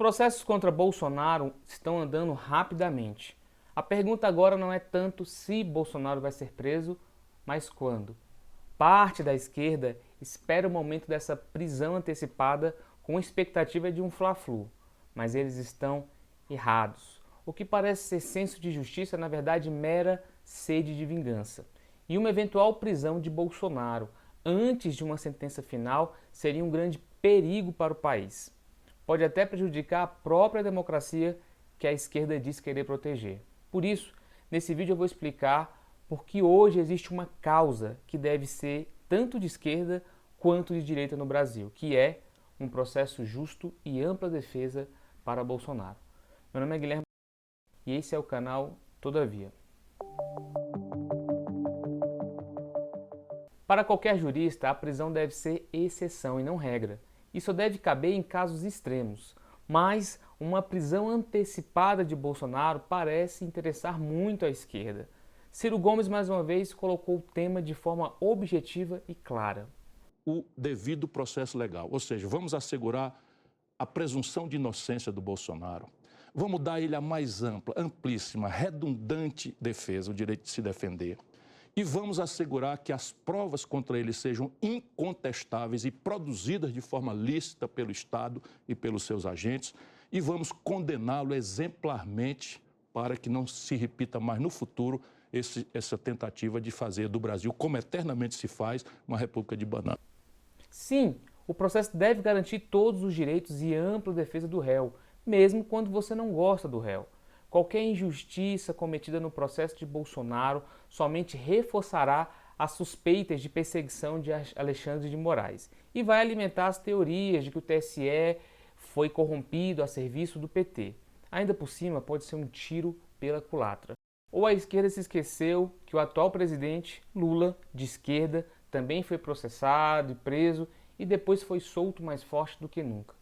processos contra Bolsonaro estão andando rapidamente. A pergunta agora não é tanto se Bolsonaro vai ser preso, mas quando. Parte da esquerda espera o momento dessa prisão antecipada com a expectativa de um fla-flu, mas eles estão errados. O que parece ser senso de justiça é, na verdade, mera sede de vingança. E uma eventual prisão de Bolsonaro antes de uma sentença final seria um grande perigo para o país. Pode até prejudicar a própria democracia que a esquerda diz querer proteger. Por isso, nesse vídeo eu vou explicar por que hoje existe uma causa que deve ser tanto de esquerda quanto de direita no Brasil, que é um processo justo e ampla defesa para Bolsonaro. Meu nome é Guilherme e esse é o canal Todavia. Para qualquer jurista, a prisão deve ser exceção e não regra. Isso deve caber em casos extremos, mas uma prisão antecipada de Bolsonaro parece interessar muito à esquerda. Ciro Gomes, mais uma vez, colocou o tema de forma objetiva e clara. O devido processo legal, ou seja, vamos assegurar a presunção de inocência do Bolsonaro. Vamos dar a ele a mais ampla, amplíssima, redundante defesa, o direito de se defender. E vamos assegurar que as provas contra ele sejam incontestáveis e produzidas de forma lícita pelo Estado e pelos seus agentes. E vamos condená-lo exemplarmente para que não se repita mais no futuro essa tentativa de fazer do Brasil, como eternamente se faz, uma república de banana. Sim, o processo deve garantir todos os direitos e ampla defesa do réu, mesmo quando você não gosta do réu. Qualquer injustiça cometida no processo de Bolsonaro somente reforçará as suspeitas de perseguição de Alexandre de Moraes e vai alimentar as teorias de que o TSE foi corrompido a serviço do PT. Ainda por cima, pode ser um tiro pela culatra. Ou a esquerda se esqueceu que o atual presidente, Lula, de esquerda, também foi processado e preso e depois foi solto mais forte do que nunca.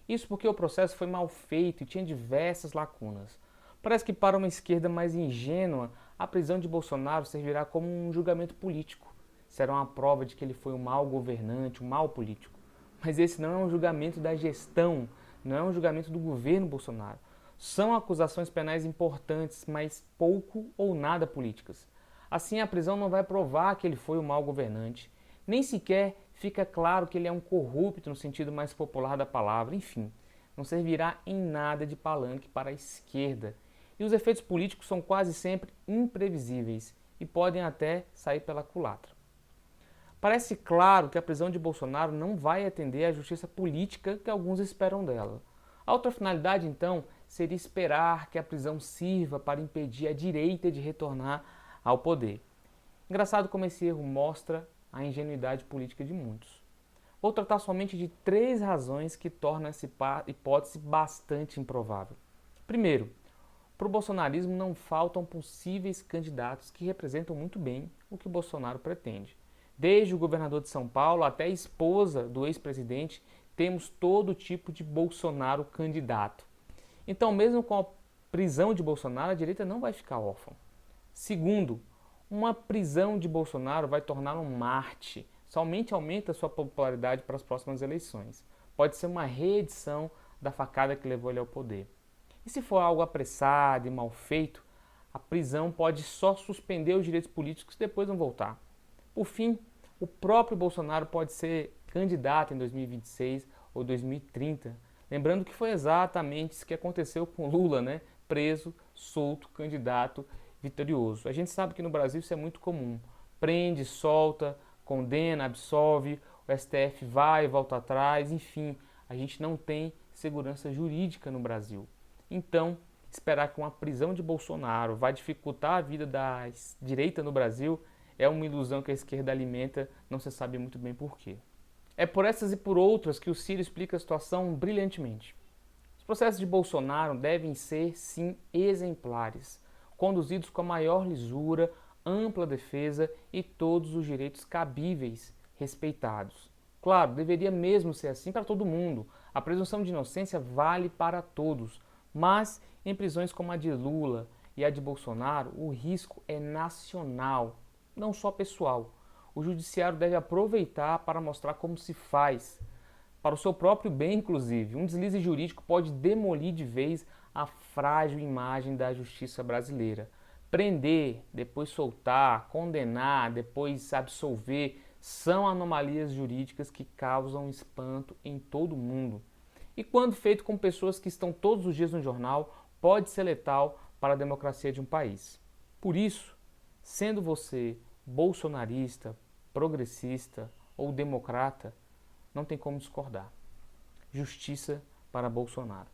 Isso porque o processo foi mal feito e tinha diversas lacunas. Parece que para uma esquerda mais ingênua, a prisão de Bolsonaro servirá como um julgamento político. Será uma prova de que ele foi um mau governante, um mau político. Mas esse não é um julgamento da gestão, não é um julgamento do governo Bolsonaro. São acusações penais importantes, mas pouco ou nada políticas. Assim, a prisão não vai provar que ele foi um mau governante, nem sequer fica claro que ele é um corrupto no sentido mais popular da palavra, enfim, não servirá em nada de palanque para a esquerda. E os efeitos políticos são quase sempre imprevisíveis e podem até sair pela culatra. Parece claro que a prisão de Bolsonaro não vai atender à justiça política que alguns esperam dela. A outra finalidade, então, seria esperar que a prisão sirva para impedir a direita de retornar ao poder. Engraçado como esse erro mostra a ingenuidade política de muitos. Vou tratar somente de 3 razões que tornam essa hipótese bastante improvável. Primeiro, para o bolsonarismo não faltam possíveis candidatos que representam muito bem o que Bolsonaro pretende. Desde o governador de São Paulo até a esposa do ex-presidente, temos todo tipo de Bolsonaro candidato. Então, mesmo com a prisão de Bolsonaro, a direita não vai ficar órfã. Segundo, uma prisão de Bolsonaro vai torná-lo um Marte, somente aumenta sua popularidade para as próximas eleições. Pode ser uma reedição da facada que levou ele ao poder. E se for algo apressado e mal feito, a prisão pode só suspender os direitos políticos e depois não voltar. Por fim, o próprio Bolsonaro pode ser candidato em 2026 ou 2030. Lembrando que foi exatamente isso que aconteceu com Lula, né? Preso, solto, candidato, vitorioso. A gente sabe que no Brasil isso é muito comum. Prende, solta, condena, absolve, o STF vai e volta atrás, enfim, a gente não tem segurança jurídica no Brasil. Então, esperar que uma prisão de Bolsonaro vai dificultar a vida da direita no Brasil é uma ilusão que a esquerda alimenta, não se sabe muito bem por quê. É por essas e por outras que o Ciro explica a situação brilhantemente. Os processos de Bolsonaro devem ser, sim, exemplares, conduzidos com a maior lisura, ampla defesa e todos os direitos cabíveis respeitados. Claro, deveria mesmo ser assim para todo mundo. A presunção de inocência vale para todos, mas em prisões como a de Lula e a de Bolsonaro, o risco é nacional, não só pessoal. O judiciário deve aproveitar para mostrar como se faz. para o seu próprio bem, inclusive. Um deslize jurídico pode demolir de vez a frágil imagem da justiça brasileira. Prender, depois soltar, condenar, depois absolver, são anomalias jurídicas que causam espanto em todo mundo. E quando feito com pessoas que estão todos os dias no jornal, pode ser letal para a democracia de um país. Por isso, sendo você bolsonarista, progressista ou democrata, não tem como discordar. Justiça para Bolsonaro.